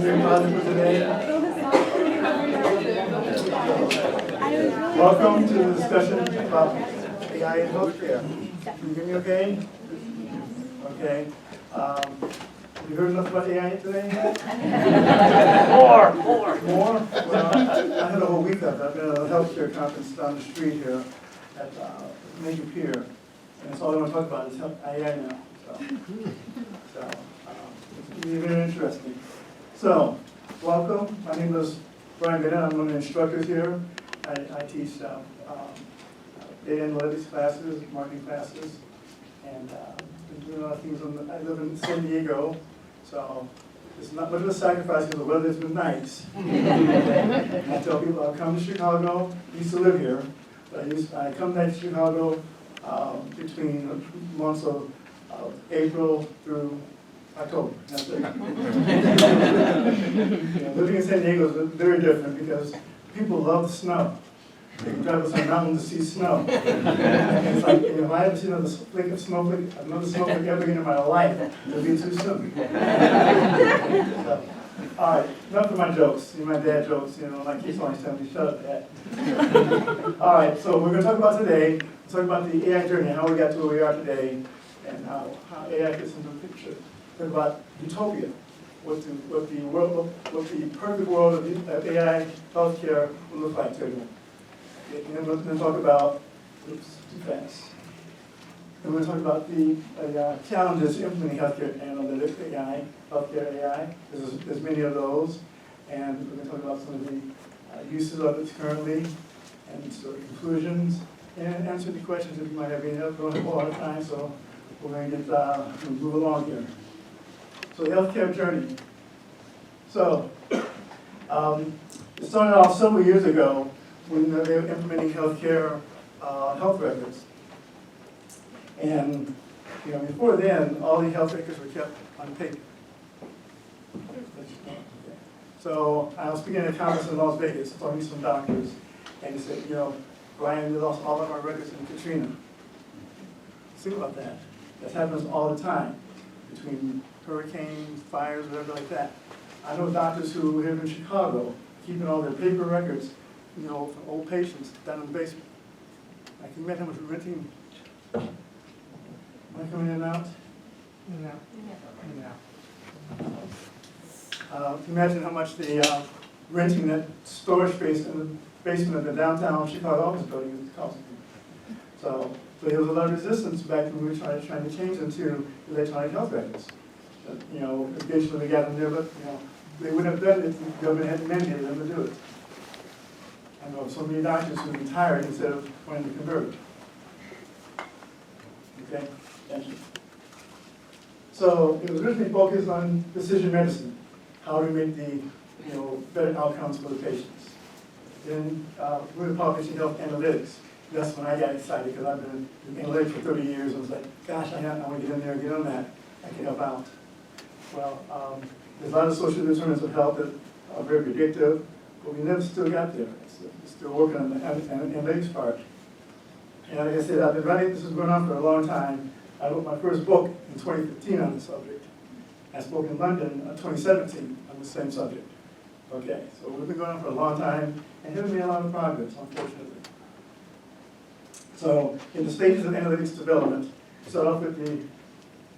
very positive for today. Welcome to the discussion about AI in healthcare. Can you hear me okay? Okay. Have you heard enough about AI today yet? More? Well, I had a whole week of it. I've been at a healthcare conference down the street here at Major Pier, and that's all I want to talk about is AI now. So it's really very interesting. So, welcome. My name is Brian Bennett. I'm one of the instructors here. I teach data analytics classes, marketing classes, and been doing a lot of things. I live in San Diego, so it's not much of a sacrifice because the weather's been nice. I tell people I'll come to Chicago. I used to live here, but I come back to Chicago between months of April through October. That's it. Living in San Diego is very different because people love the snow. They can drive us on mountains to see snow. And it's like, if I haven't seen another snowflake ever again in my life, it'll be too soon. So, all right, enough of my jokes, my dad jokes, my kids always tell me, shut up, Dad. All right, so we're going to talk about today, talk about the AI journey, how we got to where we are today, and how AI fits into the picture. Talk about utopia, what the perfect world of AI healthcare will look like to everyone. And then we're going to talk about, oops, too fast. And we're going to talk about the challenges implementing healthcare analytics AI, healthcare AI. There's many of those, and we're going to talk about some of the uses of it currently, and sort of conclusions, and answer the questions if you might have any. We don't have a lot of time, so we're going to move along here. So the healthcare journey. So it started off several years ago when they were implementing healthcare health records. And before then, all the health records were kept on paper. So I was speaking at a conference in Las Vegas, talking to some doctors, and he said, Brian, we lost all of our records in Katrina. Think about that. That happens all the time between hurricanes, fires, whatever like that. I know doctors who live in Chicago, keeping all their paper records, for old patients down in the basement. I can imagine how much renting. Am I coming in and out? In and out. In and out. Imagine how much the renting that storage space in the basement of the downtown Chicago office building is costing. So there was a lot of resistance back when we were trying to change them to electronic health records. Eventually we got them there, but they wouldn't have done it if the government hadn't mandated them to do it. I know so many doctors who retired instead of wanting to convert. Okay, thank you. So it was originally focused on precision medicine, how to make the better outcomes for the patients. Then we were publishing health analytics. That's when I got excited because I've been in analytics for 30 years. I was like, gosh, I want to get in there and get on that. I can help out. Well, there's a lot of social determinants of health that are very predictive, but we never still got there. We're still working on the analytics part. And like I said, I've been writing, this has been going on for a long time. I wrote my first book in 2015 on the subject. I spoke in London in 2017 on the same subject. Okay, so we've been going on for a long time and haven't made a lot of progress, unfortunately. So in the stages of analytics development, we start off with the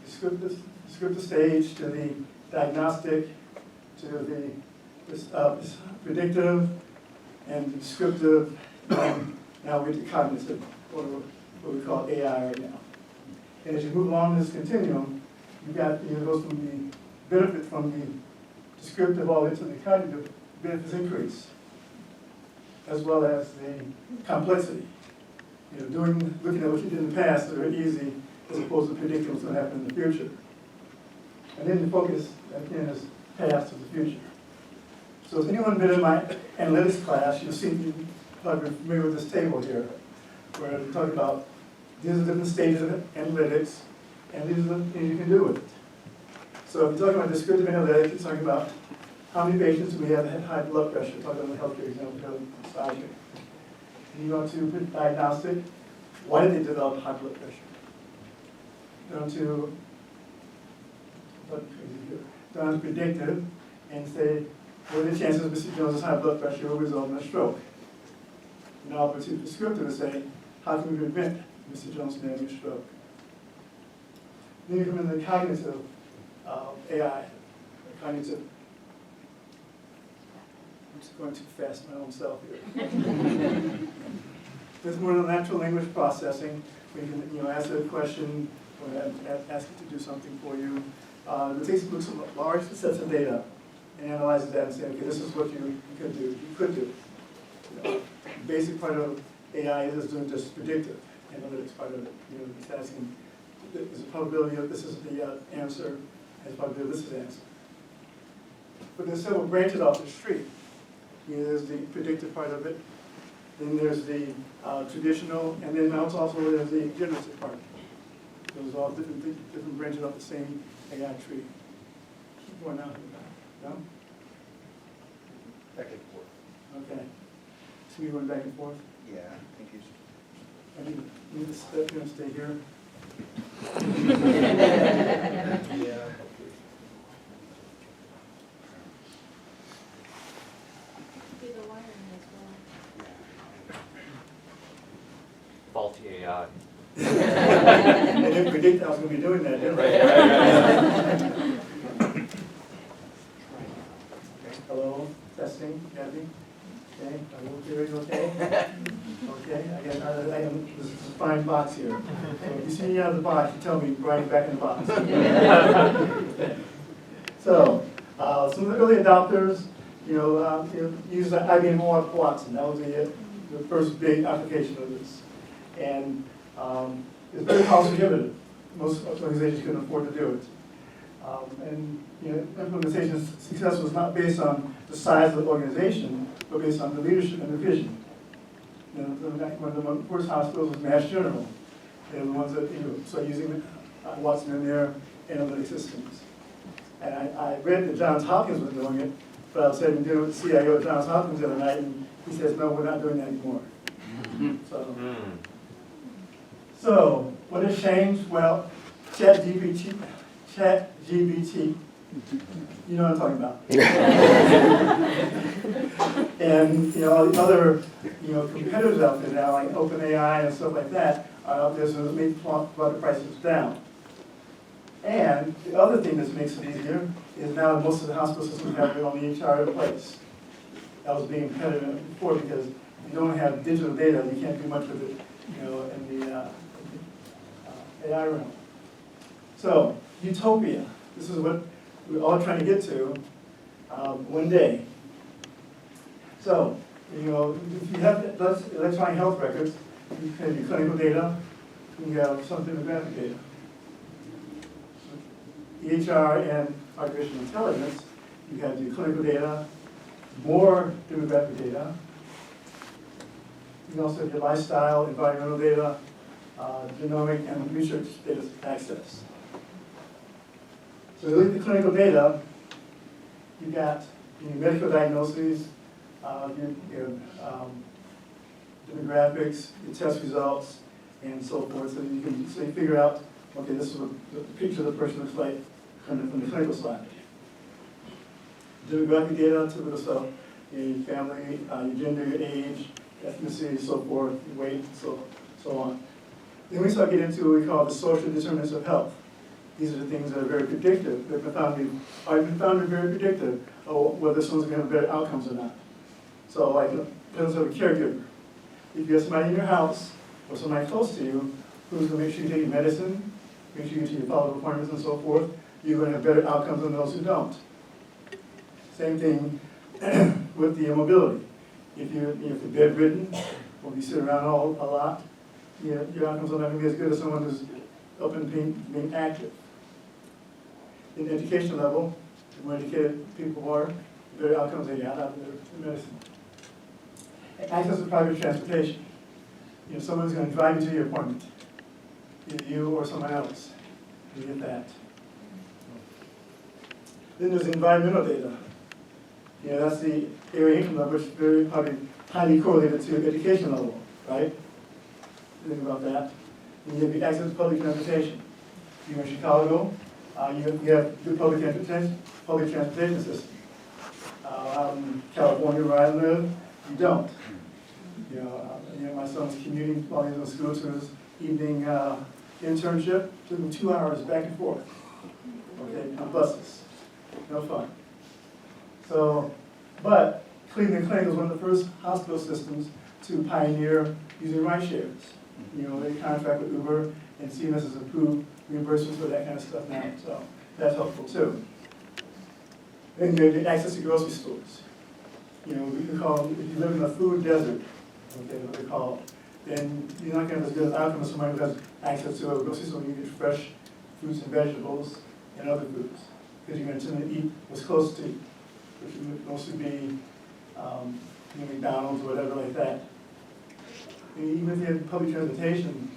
descriptive stage to the diagnostic, to the predictive, and the descriptive, and now we get to cognitive, what we call AI right now. And as you move along this continuum, you've got, goes from the benefit from the descriptive all into the cognitive, benefits increase, as well as the complexity. Looking at what you did in the past is very easy, as opposed to predicting what's going to happen in the future. And then the focus, again, is past to the future. So if anyone been in my analytics class, you'll see, you're probably familiar with this table here, where we talk about these are different stages of analytics, and these are the things you can do with it. So if you're talking about descriptive analytics, you're talking about how many patients do we have that had high blood pressure, talking about the healthcare example side here. And you go to diagnostic, why did they develop high blood pressure? Down to predictive, and say, what are the chances Mr. Jones' high blood pressure will result in a stroke? And I'll proceed prescriptive and say, how can we prevent Mr. Jones from having a stroke? Then you come into the cognitive AI, cognitive. I'm just going too fast my own self here. There's more than natural language processing, where you can ask a question or ask it to do something for you. It looks at large sets of data and analyzes that and says, okay, this is what you could do. You could do. The basic part of AI is doing just predictive analytics part of it. It's asking, is the probability of this is the answer, and the probability of this is the answer. But there's several branches off the street. There's the predictive part of it, then there's the traditional, and then also there's the generative part. Those are all different branches of the same AI tree. Keep going out. No? Back and forth. Okay. So we going back and forth? Yeah, I think you should. I need to step here and stay here. Yeah. Do the wiring as well. Faulty AI. I didn't predict I was going to be doing that, did I? Hello, testing, Kathy? Okay, are you hearing okay? Okay, I am, this is a fine box here. So if you see me out of the box, you tell me, Brian, back in the box. So, some of the early adopters, used IBM Watson. That was the first big application of this. And it's very cost prohibitive. Most organizations couldn't afford to do it. Implementation success was not based on the size of the organization, but based on the leadership and the vision. One of the first hospitals was Mass General. They were the ones that started using Watson in their analytic systems. And I read that Johns Hopkins was doing it, but I was having dinner with the CIO at Johns Hopkins the other night, and he says, no, we're not doing that anymore. So what has changed? Well, ChatGPT, you know what I'm talking about. And all the other competitors out there now, like OpenAI and stuff like that, are out there, so it brought the prices down. And the other thing that makes it easier is now most of the hospital systems have their own EHR in place. That was being impediment before because you don't have digital data, you can't do much with it, in the AI realm. So, utopia. This is what we're all trying to get to one day. So, if you have electronic health records, you can have your clinical data, you have some demographic data. EHR and artificial intelligence, you have your clinical data, more demographic data. You can also have your lifestyle, environmental data, genomic and research data access. So you look at the clinical data, you got your medical diagnoses, your demographics, your test results, and so forth. So you can figure out, okay, this is what the picture of the person looks like from the clinical slide. Demographic data, typical stuff, your family, your gender, your age, ethnicity, so forth, your weight, so on. Then we start getting into what we call the social determinants of health. These are the things that are very predictive. They've been found to be very predictive of whether someone's going to have better outcomes or not. So, like, in terms of a caregiver, if you have somebody in your house or somebody close to you who's going to make sure you take your medicine, make sure you take your follow-up appointments and so forth, you're going to have better outcomes than those who don't. Same thing with the mobility. If you're bedridden or if you sit around a lot, your outcomes are not going to be as good as someone who's up and being active. In the education level, the more educated people are, the better outcomes they get out of their medicine. Access to private transportation. Someone's going to drive you to your appointment, either you or someone else. You get that. Then there's environmental data. That's the area income level, which is very probably highly correlated to education level, right? Think about that. And you have access to public transportation. You're in Chicago, you have good public transportation system. California where I live, you don't. My son's commuting while he's in school to his evening internship, took him 2 hours back and forth, okay, on buses. No fun. So, but Cleveland Clinic was one of the first hospital systems to pioneer using ride shares. They contract with Uber, and CMS has approved reimbursements for that kind of stuff now, so that's helpful too. Then you have access to grocery stores. We can call them, if you live in a food desert, okay, what they call it, then you're not going to have as good an outcome as somebody who has access to a grocery store. You get fresh fruits and vegetables and other foods, because you're going to tend to eat what's close to you, which would mostly be McDonald's or whatever like that. Even if you have public transportation,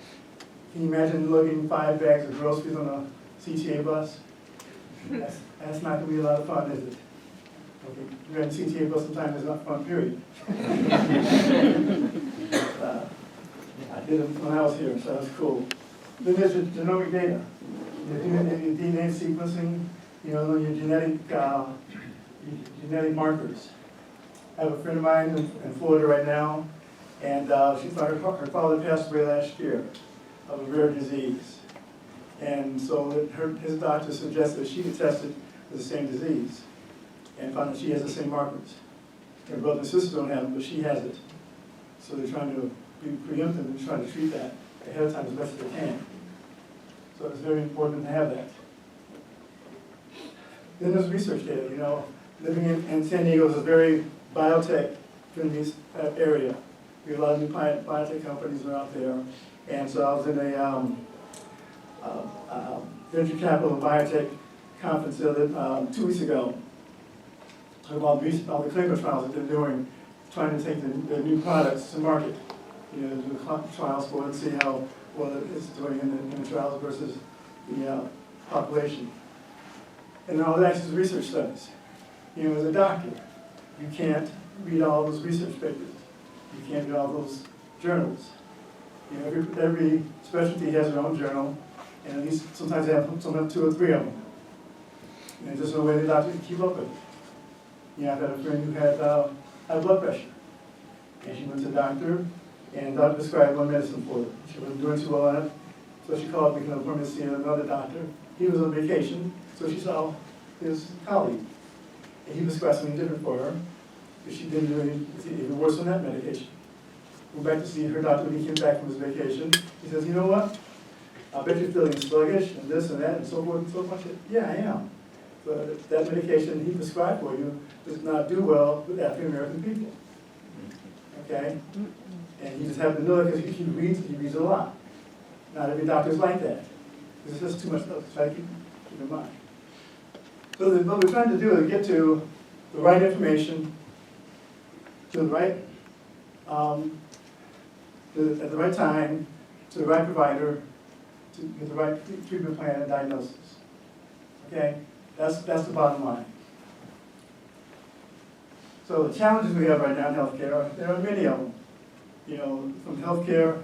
can you imagine lugging 5 bags of groceries on a CTA bus? That's not going to be a lot of fun, is it? Okay, you got a CTA bus sometimes, it's not fun, period. I did it when I was here, so that's cool. Then there's the genomic data. Your DNA sequencing, your genetic markers. I have a friend of mine in Florida right now, and she thought her father passed away last year of a rare disease. And so his doctor suggested she get tested for the same disease and found that she has the same markers. Her brother and sister don't have them, but she has it. So they're trying to be preemptive and trying to treat that ahead of time as best as they can. So it's very important to have that. Then there's research data. Living in San Diego is a very biotech-friendly area. We have a lot of new biotech companies are out there. And so I was in a venture capital and biotech conference 2 weeks ago, talking about all the clinical trials that they're doing, trying to take the new products to market. Do trials for it and see how well it's doing in the trials versus the population. And all that is research studies. As a doctor, you can't read all those research papers. You can't read all those journals. Every specialty has their own journal, and at least sometimes they have 2 or 3 of them. And there's no way the doctor can keep up with it. I've had a friend who had high blood pressure, and she went to the doctor, and the doctor prescribed one medicine for her. She wasn't doing too well on it, so she called making an appointment to see another doctor. He was on vacation, so she saw his colleague, and he prescribed something different for her, because she didn't do even worse on that medication. Went back to see her doctor when he came back from his vacation. He says, "You know what? I bet you're feeling sluggish and this and that and so forth and so forth." I said, "Yeah, I am. But that medication he prescribed for you does not do well with African American people." Okay? And he just happened to know that because he reads a lot. Not every doctor is like that. There's just too much stuff to try to keep in mind. So what we're trying to do is get to the right information, to the right, at the right time, to the right provider, to get the right treatment plan and diagnosis. Okay? That's the bottom line. So the challenges we have right now in healthcare, there are many of them. From healthcare,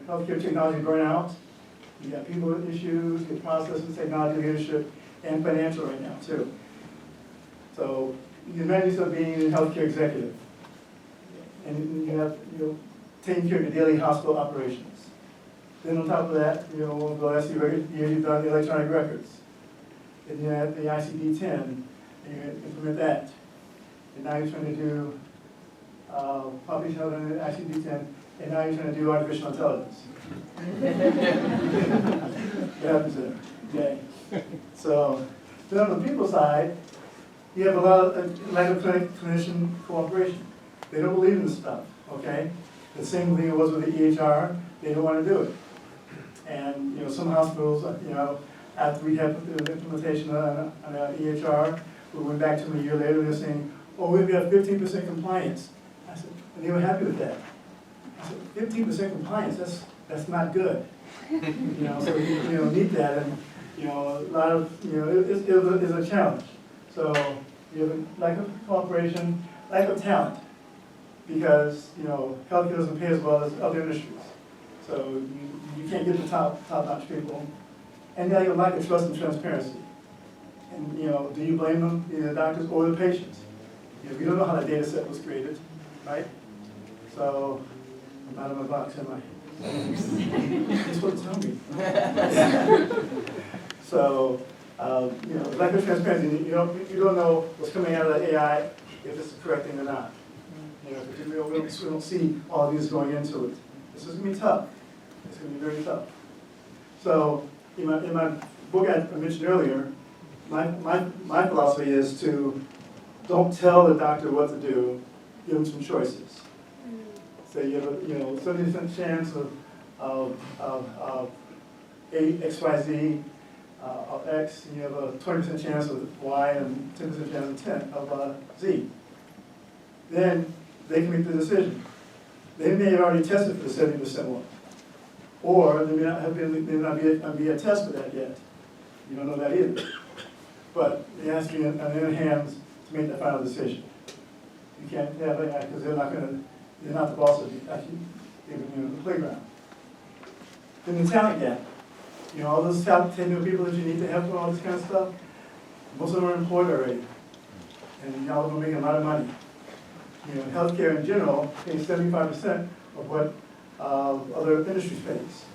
healthcare technology burnout, you got people issues, you got processes, technology, leadership, and financial right now too. So you can imagine yourself being a healthcare executive, and you have taking care of your daily hospital operations. Then on top of that, the last year you've done the electronic records. Then you have the ICD-10, and you implement that. And now you're trying to do public health and ICD-10, and now you're trying to do artificial intelligence. What happens there? Okay. So then on the people side, you have a lot of lack of clinician cooperation. They don't believe in this stuff, okay? The same thing it was with the EHR, they don't want to do it. And some hospitals, after we had the implementation on EHR, we went back to them a year later, they're saying, "Oh, we've got 15% compliance." I said, and they were happy with that. I said, 15% compliance, that's not good. So you need that, and a lot of it's a challenge. So you have a lack of cooperation, lack of talent, because healthcare doesn't pay as well as other industries. So you can't get the top-notch people, and now you have a lack of trust and transparency. And, do you blame them, either the doctors or the patients? We don't know how that data set was created, right? So, I'm out of my box, am I? That's what it's telling me. So, lack of transparency, you don't know what's coming out of the AI, if it's the correct thing or not. Because we don't see all of these going into it. This is going to be tough. It's going to be very tough. So, in my book I mentioned earlier, my philosophy is to don't tell the doctor what to do, give them some choices. So you have a 70% chance of X, Y, Z, of X, and you have a 20% chance of Y and 10% chance of Z. Then they can make the decision. They may have already tested for the 70% one, or they may not be a test for that yet. You don't know that either. But it has to be in their hands to make that final decision. You can't have that because they're not the boss of the, actually, the playground. Then the talent gap. All those technical people that you need to have for all this kind of stuff, most of them are employed already. And y'all are making a lot of money. Healthcare in general pays 75% of what other industries pays.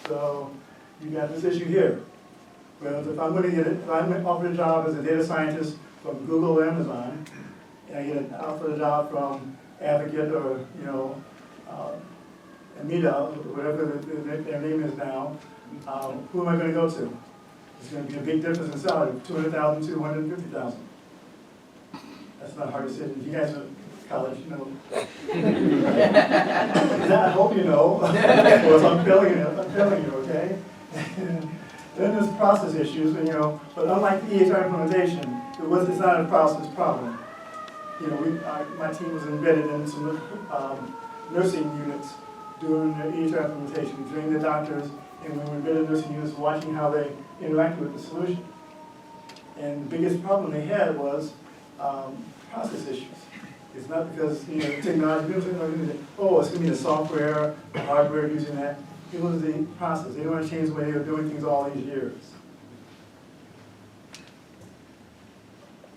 So you got this issue here. Well, if I'm going to get it, if I'm offered a job as a data scientist from Google or Amazon, and I get offered a job from Advocate or Amida, or whatever their name is now, who am I going to go to? There's going to be a big difference in salary, 200,000 to 150,000. That's not a hard decision. You guys are in college, I hope you know. Well, I'm telling you, okay? Then there's process issues, but unlike the EHR implementation, it's not a process problem. My team was embedded in some nursing units doing the EHR implementation, training the doctors, and we were embedded in nursing units watching how they interacted with the solution. And the biggest problem they had was process issues. It's not because technology, it's going to be the software, the hardware using that. It was the process. They didn't want to change the way they were doing things all these years.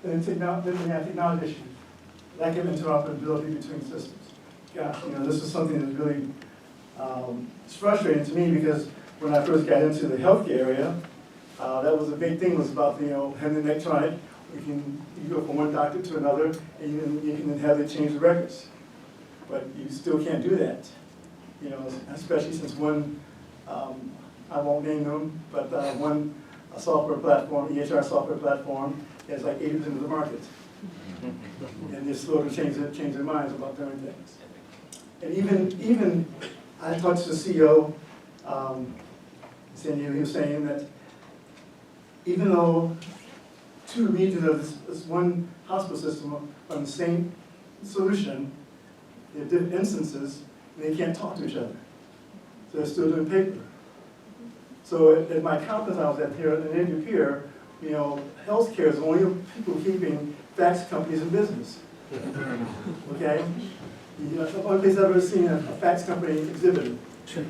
And then we have technology issues. Lack of interoperability between systems. Gosh, this is something that's really it's frustrating to me because when I first got into the healthcare area, that was a big thing, was about having the electronic. You go from one doctor to another, and you can have them change the records. But you still can't do that. Especially since one, I won't name them, but one software platform, EHR software platform, has like 80% of the market. And they're slow to change their minds about doing things. And even I talked to the CEO, he was saying that even though two regions of this one hospital system are on the same solution, they have different instances, and they can't talk to each other. So they're still doing paper. So at my conference I was at here, at an here, healthcare is the only people keeping fax companies in business. Okay? The only place I've ever seen a fax company exhibited. So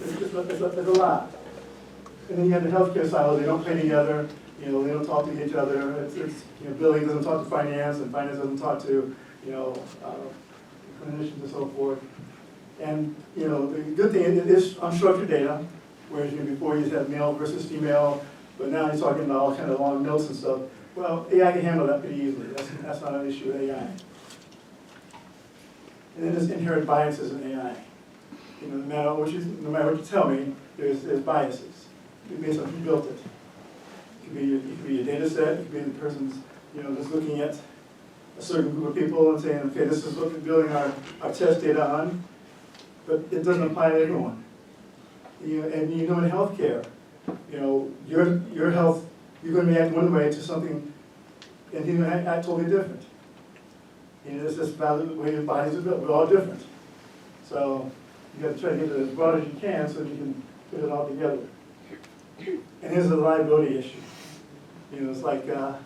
it's a lot. And then you have the healthcare silos, they don't play together, they don't talk to each other. It's billing doesn't talk to finance, and finance doesn't talk to, clinicians and so forth. And, the good thing is unstructured data, whereas before you had male versus female, but now you're talking about all kind of long notes and stuff. Well, AI can handle that pretty easily. That's not an issue with AI. And then there's inherent biases in AI. No matter what you tell me, there's biases. Based on who built it. It could be a data set, it could be the person's, just looking at a certain group of people and saying, okay, this is what we're building our test data on, but it doesn't apply to everyone. And in healthcare, your health, you're going to react one way to something, and you're going to act totally different. It's just about the way your bodies are built. We're all different. So you got to try to get it as broad as you can so that you can put it all together. And here's the liability issue. It's like you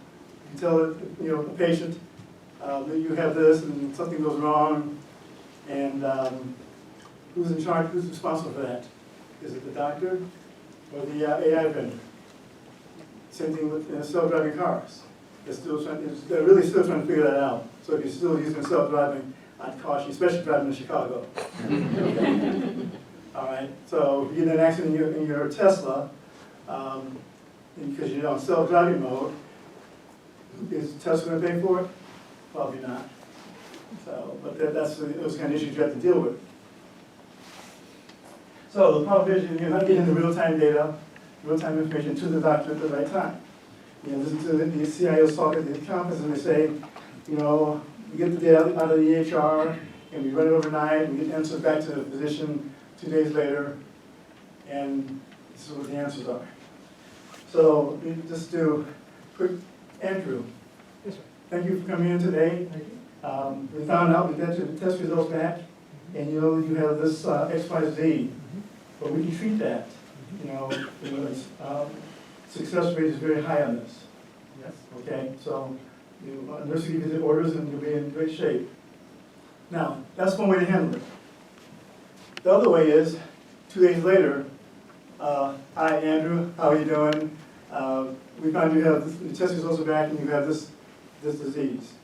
tell the patient that you have this and something goes wrong, and who's in charge? Who's responsible for that? Is it the doctor or the AI vendor? Same thing with self-driving cars. They're really still trying to figure that out. So if you're still using self-driving, I'd caution, especially driving in Chicago. Okay. All right, so if you get in an accident in your Tesla, because you're on self-driving mode, is Tesla going to pay for it? Probably not. So, but that's those kind of issues you have to deal with. So the problem is you're not getting the real-time data, real-time information to the doctor at the right time. You know, listen to the CIOs talk at the conference and they say, you know, we get the data out of the EHR and we run it overnight, we get answers back to the physician 2 days later, and this is what the answers are. So we just do quick, Andrew. Yes, sir. Thank you for coming in today. Thank you. We found out we got your test results back, and you know you have this XYZ, but we can treat that. You know it's, success rate is very high on this. Yes. Okay, so nurse will give you the orders, and you'll be in great shape. Now that's one way to handle it. The other way is 2 days later. Hi Andrew, how are you doing? We found you have the test results are back, and you have this disease.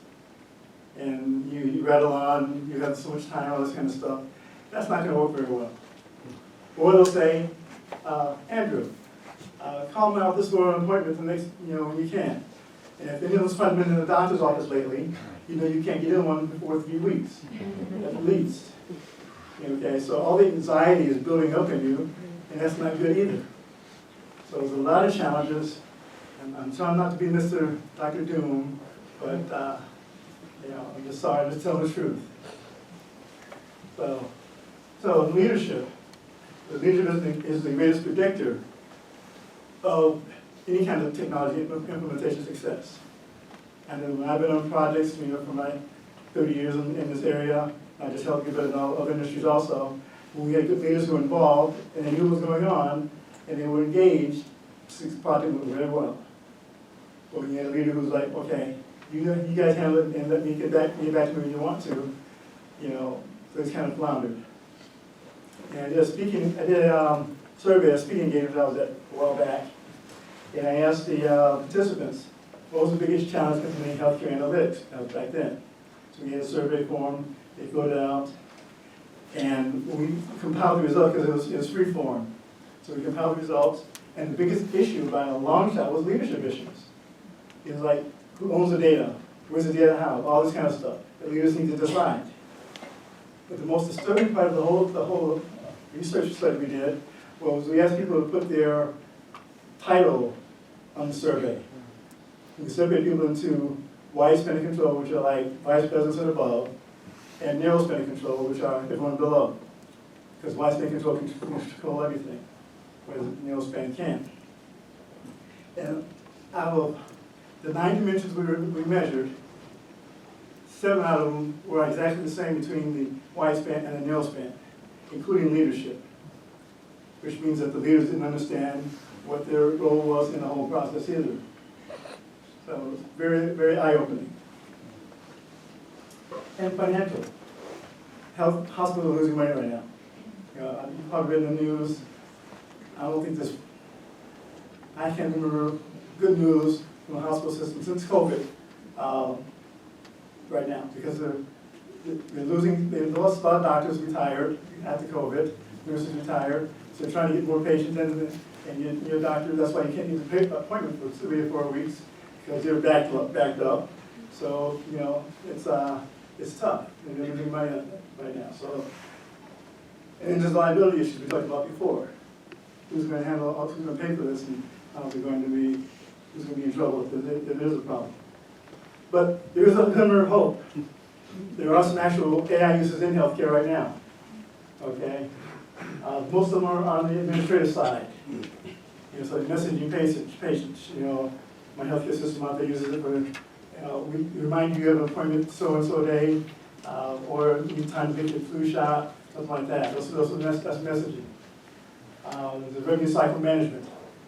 And you rattle on, you have so much time, all this kind of stuff. That's not going to work very well. Or they'll say, Andrew, call me out this for an appointment the next, when you can. And if anyone's been in the doctor's office lately, you know you can't get in one before 3 weeks, at least. Okay, so all the anxiety is building up in you, and that's not good either. So there's a lot of challenges, and I'm trying not to be Mr. Dr. Doom, but I'm just sorry to tell the truth. So leadership. The leadership is the greatest predictor of any kind of technology implementation success. And when I've been on projects, for my 30 years in this area, I just helped people in all other industries also. When we had good leaders who were involved and they knew what was going on and they were engaged, the project went very well. But when you had a leader who was like, okay, you guys handle it and let me get back to me when you want to, so it's kind of floundered. And I did a survey, a speaking engagement I was at a while back, and I asked the participants, what was the biggest challenge in healthcare analytics? That was back then. So we had a survey form, they filled it out, and we compiled the results because it was free form. So we compiled the results, and the biggest issue by a long shot was leadership issues. It was like, who owns the data? Where's the data housed? All this kind of stuff. The leaders need to decide. But the most disturbing part of the whole research study we did was we asked people to put their title on the survey. We surveyed people into wide span of control, which are like vice presidents and above, and narrow span of control, which are everyone below. Because wide span control can control everything, whereas narrow span can't. And out of the 9 dimensions we measured, 7 out of them were exactly the same between the wide span and the narrow span, including leadership, which means that the leaders didn't understand what their role was in the whole process either. So it was very, very eye-opening. And financial. Hospitals are losing money right now. You've probably read in the news. I don't think this, I can't remember good news from the hospital system since COVID right now, because they've lost a lot of doctors retired after COVID, nurses retired, so they're trying to get more patients in, and your doctor, that's why you can't get an appointment for 3 or 4 weeks, because they're backed up. So, it's tough, and they're losing money right now. So, and then there's liability issues we talked about before. Who's going to handle, who's going to pay for this, and who's going to be in trouble if there is a problem. But there is a glimmer of hope. There are some actual AI uses in healthcare right now. Okay, most of them are on the administrative side. So messaging patients. My healthcare system out there uses it for, we remind you of an appointment so and so day, or you need time to get your flu shot, something like that. That's messaging. There's revenue cycle management.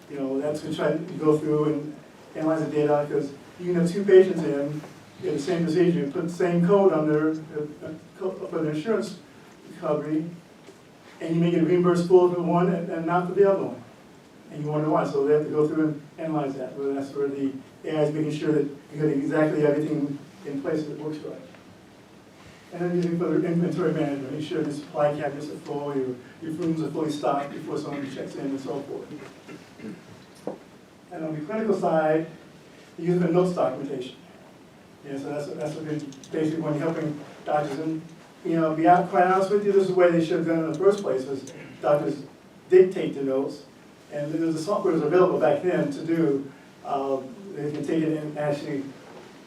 That's we try to go through and analyze the data, because you can have 2 patients in, get the same procedure, put the same code on their for their insurance recovery, and you may get reimbursed full for one and not for the other one. And you wonder why, so they have to go through and analyze that, whether that's where the AI is making sure that you got exactly everything in place that works right. And then using for the inventory management, make sure the supply cabinets are full, your rooms are fully stocked before someone checks in and so forth. And on the clinical side, you use the notes documentation. Yeah, so that's a big basic one, helping doctors. And, be quite honest with you, this is the way they should have done it in the first place, was doctors dictate the notes. And there was a software that was available back then to do, they can take it and actually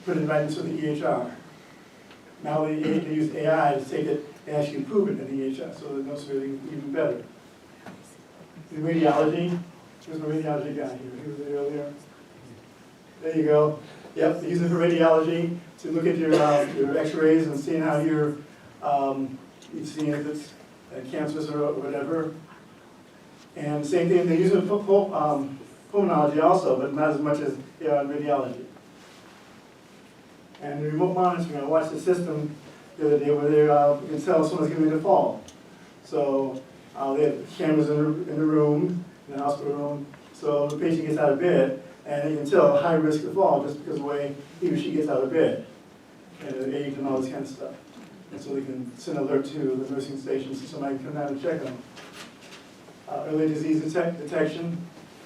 put it right into the EHR. Now they use AI to take it and actually improve it in the EHR, so the notes are really even better. The radiology, there's a radiology guy here, he was there earlier. There you go. Yep, they use it for radiology to look at your x-rays and seeing how you're seeing if it's cancerous or whatever. And same thing, they use it for pulmonology also, but not as much as in radiology. And remote monitoring, I watched the system the other day where you can tell someone's getting ready to fall. So they have cameras in the room, in the hospital room, so the patient gets out of bed, and you can tell a high risk of fall just because of the way he or she gets out of bed, and the age and all this kind of stuff. And so they can send an alert to the nursing station so somebody can come down and check on them. Early disease detection,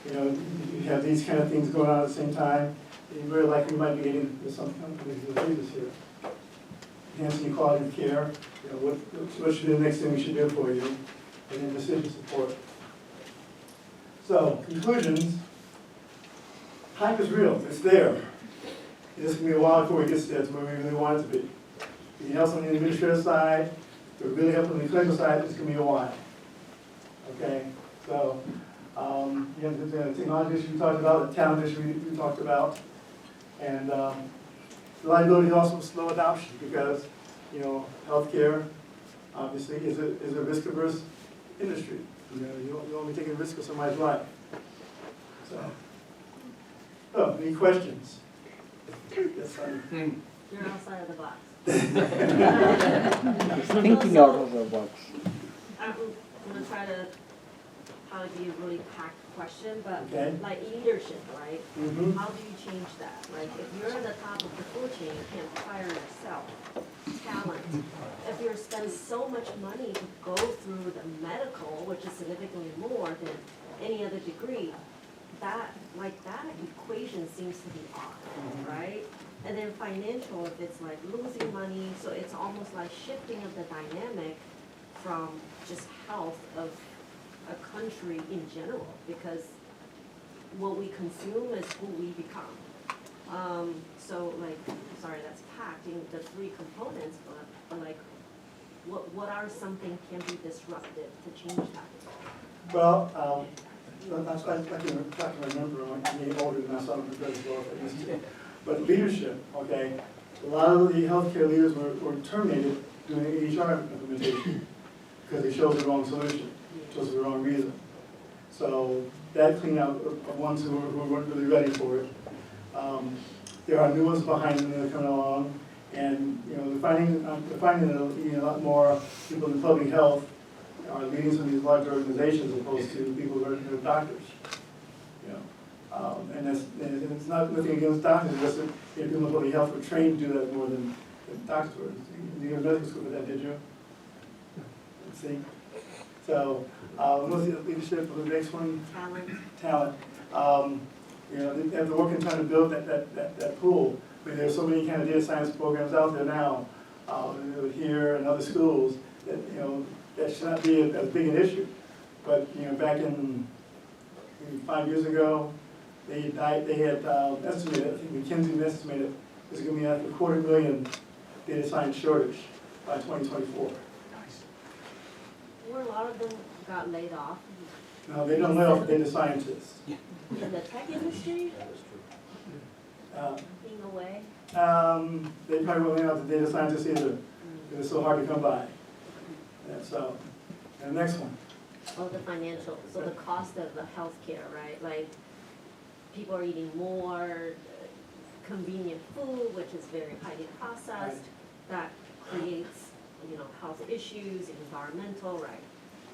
you have these kind of things going on at the same time. You're very likely might be getting some kind of diseases here. Enhancing your quality of care, what should be the next thing we should do for you, and then decision support. So, conclusions. Hype is real, it's there. It's going to be a while before it gets there to where we really want it to be. If you help on the administrative side, to really help on the clinical side, it's going to be a while. Okay, so the technology issue we talked about, the talent issue we talked about, and reliability also slow adoption because healthcare obviously is a risk-averse industry. You don't want to be taking a risk of somebody's life. So, any questions? Yes, honey. You're outside of the box. Thinking out of the box. I'm gonna try to probably be a really packed question, but Okay. like leadership, right? Mm-hmm. How do you change that? Like if you're at the top of the food chain, you can't fire yourself. Talent. If you spend so much money to go through the medical, which is significantly more than any other degree, that equation seems to be off, right? And then financial, if it's like losing money, so it's almost like shifting of the dynamic from just health of a country in general, because what we consume is who we become. So like, sorry, that's packed in the three components, but like, what are something can be disrupted to change that? Well, I can remember when I'm getting older than I saw them as well if I used to. But leadership, okay, a lot of the healthcare leaders were terminated doing EHR implementation because they chose the wrong solution, chose the wrong reason. So that cleaned out of ones who weren't really ready for it. There are new ones behind them that are coming along, and they're finding that a lot more people in public health are leading some of these large organizations as opposed to people who are doctors. And it's not nothing against doctors, it's just that people in public health were trained to do that more than doctors were. You go to medical school for that, did you? Let's see. So, what was the leadership for the next one? Talent. They have to work in trying to build that pool. I mean, there's so many kind of data science programs out there now, here and other schools, that that should not be as big an issue. But back in maybe 5 years ago, they had estimated, I think McKinsey estimated there's going to be a 250,000 data science shortage by 2024. Were a lot of them got laid off No, they don't lay off data scientists. in the tech industry, being away? They probably won't lay off the data scientists either. It's so hard to come by. And the next one. Oh, the financial, so the cost of the healthcare, right? Like, people are eating more convenient food, which is very highly processed. That creates, health issues, environmental, right?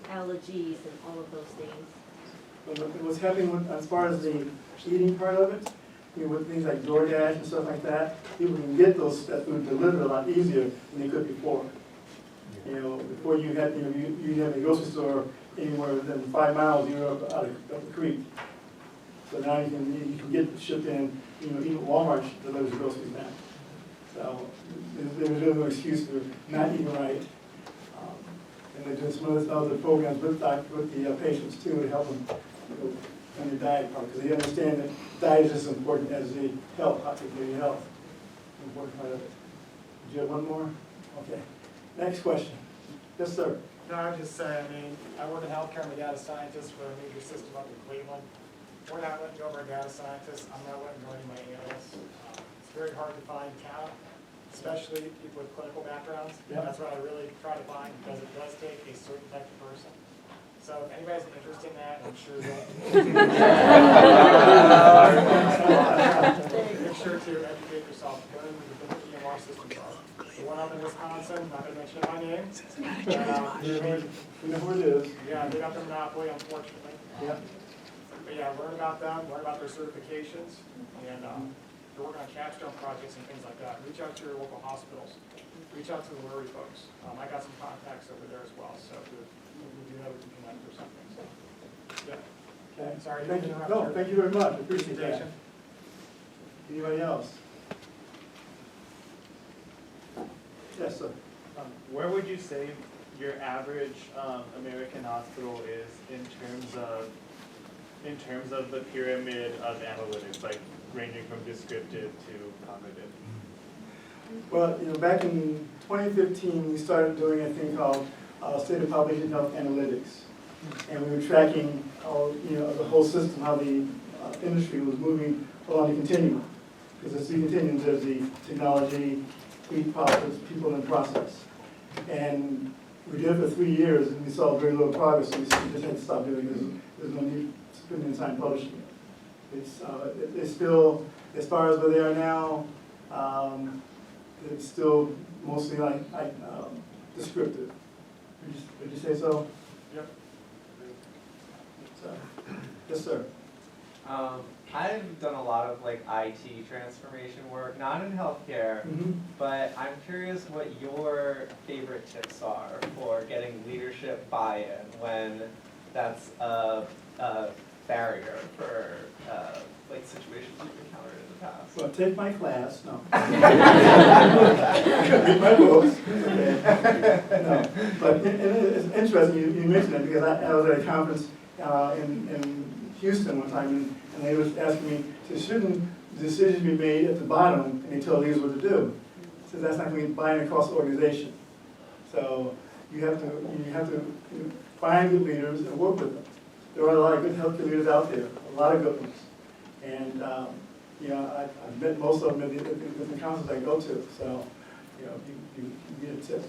allergies and all of those things. What's happening with, as far as the eating part of it, you know, with things like DoorDash and stuff like that, people can get that food delivered a lot easier than they could before. You know, before you had, you know, you had a grocery store anywhere within 5 miles, you were up the creek. So now you can get shipped in, you know, even Walmart delivers groceries now. So there's really no excuse for not eating right. And they're doing some other programs with the patients too to help them, you know, on their diet part, because they understand that diet is as important as the health, particularly health, important part of it. Do you have one more? Okay. Next question. Yes, sir. No, I would just say, I mean, I work in healthcare, I'm a data scientist for a major system up in Cleveland. We're not letting go of our data scientists, I'm not letting go of any of my analysts. It's very hard to find talent, especially people with clinical backgrounds. Yeah. That's what I really try to find, because it does take a certain type of person. So if anybody's interested in that, I'm sure that. Make sure to educate yourself, go into the different EMR systems are. The one up in Wisconsin, not gonna mention my name. We know who it is. Yeah, they got their monopoly, unfortunately. Yeah. But yeah, learn about them, learn about their certifications, and they're working on capstone projects and things like that. Reach out to your local hospitals. Reach out to the Lurie folks. I got some contacts over there as well, so if we do know we can connect or something. So, yeah. Okay. Sorry, Thank to you. interrupt No, your thank you very much. I appreciate that. presentation. Anybody else? Yes, sir. Where would you say your average American hospital is in terms of the pyramid of analytics, like ranging from descriptive to cognitive? Well, you know, back in 2015, we started doing a thing called State of Population Health Analytics. And we were tracking all, you know, the whole system, how the industry was moving along the continuum. Because the continuum, there's the technology, process, people, and process. And we did it for 3 years, and we saw very little progress, so we just had to stop doing it. There's no need spending time publishing it. It's still, as far as where they are now, it's still mostly like descriptive. Would you say so? Yep. So, yes, sir. I've done a lot of like IT transformation work, not in healthcare, but I'm curious what your favorite tips are for getting leadership buy-in when that's a barrier for like situations you've encountered in the past. Well, take my class, no. Read my books, okay. No, but it's interesting you mentioned it, because I was at a conference in Houston one time, and they was asking me, so shouldn't decisions be made at the bottom, and they tell leaders what to do? So that's not going to be buying across the organization. So you have to find good leaders and work with them. There are a lot of good healthcare leaders out there, a lot of good ones. And you know, I've met most of them at the conferences I go to. So you know, you get a tip.